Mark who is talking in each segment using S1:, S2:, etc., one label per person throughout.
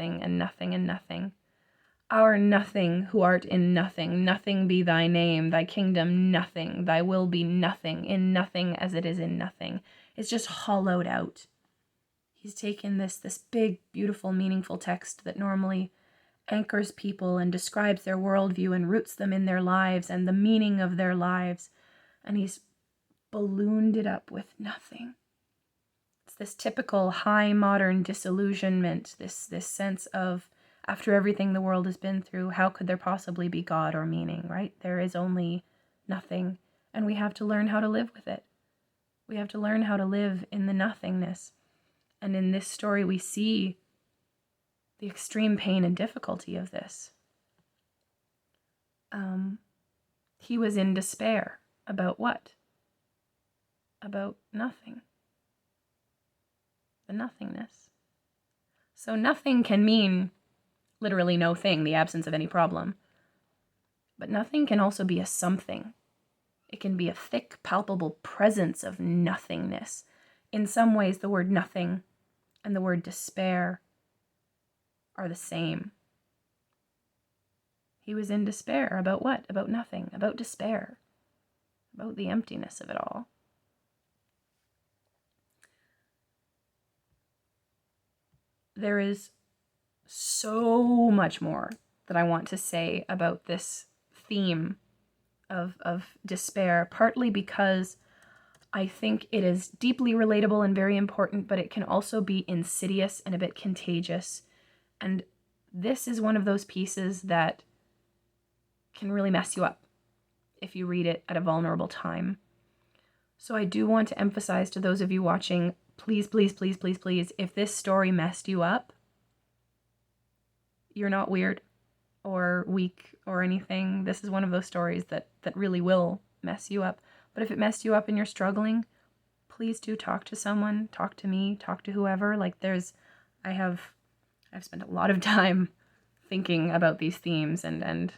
S1: nothing and nothing and nothing. Our nothing who art in nothing, nothing be thy name, thy kingdom nothing, thy will be nothing, in nothing as it is in nothing. It's just hollowed out. He's taken this big, beautiful, meaningful text that normally anchors people and describes their worldview and roots them in their lives and the meaning of their lives, and he's ballooned it up with nothing. It's this typical high modern disillusionment, this sense of, after everything the world has been through, how could there possibly be God or meaning, right? There is only nothing, and we have to learn how to live with it. We have to learn how to live in the nothingness. And in this story, we see the extreme pain and difficulty of this. He was in despair. About what? About nothing. The nothingness. So nothing can mean literally no thing, the absence of any problem. But nothing can also be a something. It can be a thick, palpable presence of nothingness. In some ways, the word nothing and the word despair are the same. He was in despair. About what? About nothing. About despair. About the emptiness of it all. There is so much more that I want to say about this theme of despair, partly because I think it is deeply relatable and very important, but it can also be insidious and a bit contagious. And this is one of those pieces that can really mess you up if you read it at a vulnerable time. So I do want to emphasize to those of you watching, please, please, please, please, please, if this story messed you up, you're not weird or weak or anything. This is one of those stories that really will mess you up. But if it messed you up and you're struggling, please do talk to someone, talk to me, talk to whoever. I've spent a lot of time thinking about these themes and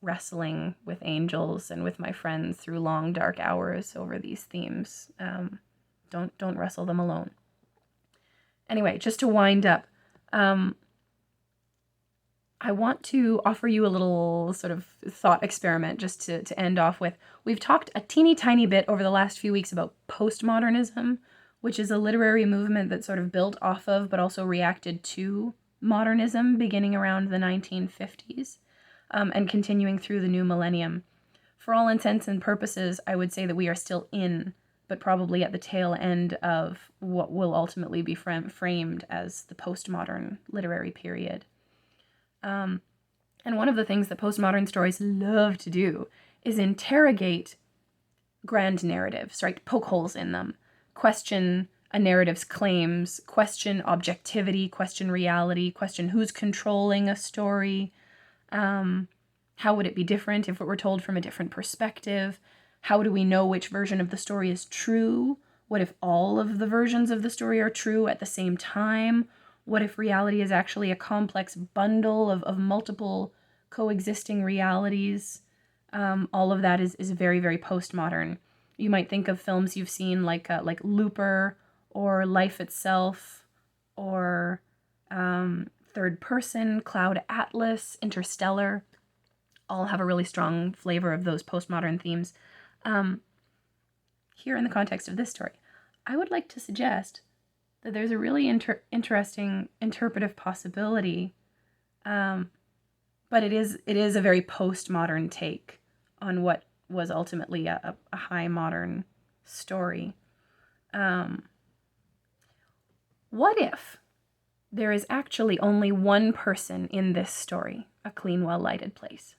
S1: wrestling with angels and with my friends through long, dark hours over these themes. Don't wrestle them alone. Anyway, just to wind up, I want to offer you a little sort of thought experiment just to end off with. We've talked a teeny tiny bit over the last few weeks about postmodernism, which is a literary movement that sort of built off of but also reacted to modernism beginning around the 1950s and continuing through the new millennium. For all intents and purposes, I would say that we are still in, but probably at the tail end of what will ultimately be framed as the postmodern literary period. And one of the things that postmodern stories love to do is interrogate grand narratives, right? Poke holes in them, question a narrative's claims, question objectivity, question reality, question who's controlling a story. How would it be different if it were told from a different perspective? How do we know which version of the story is true? What if all of the versions of the story are true at the same time? What if reality is actually a complex bundle of multiple coexisting realities? All of that is very, very postmodern. You might think of films you've seen like Looper or Life Itself or Third Person, Cloud Atlas, Interstellar. All have a really strong flavor of those postmodern themes. Here in the context of this story, I would like to suggest that there's a really interesting interpretive possibility, but it is a very postmodern take on what was ultimately a high modern story. What if there is actually only one person in this story, a clean, well-lighted place?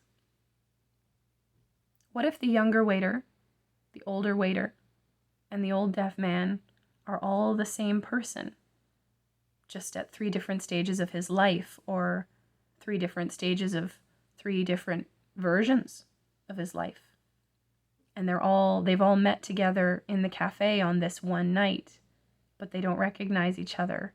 S1: What if the younger waiter, the older waiter, and the old deaf man are all the same person, just at 3 different stages of his life, or 3 different stages of 3 different versions of his life? And they've all met together in the cafe on this one night, but they don't recognize each other.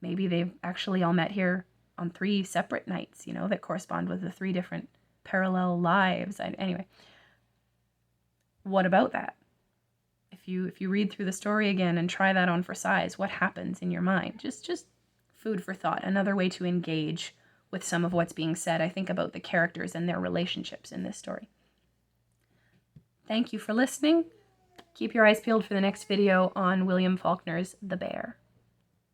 S1: Maybe they've actually all met here on 3 separate nights, that correspond with the 3 different parallel lives. Anyway, what about that? If you read through the story again and try that on for size, what happens in your mind? Just food for thought, another way to engage with some of what's being said, I think, about the characters and their relationships in this story. Thank you for listening. Keep your eyes peeled for the next video on William Faulkner's The Bear.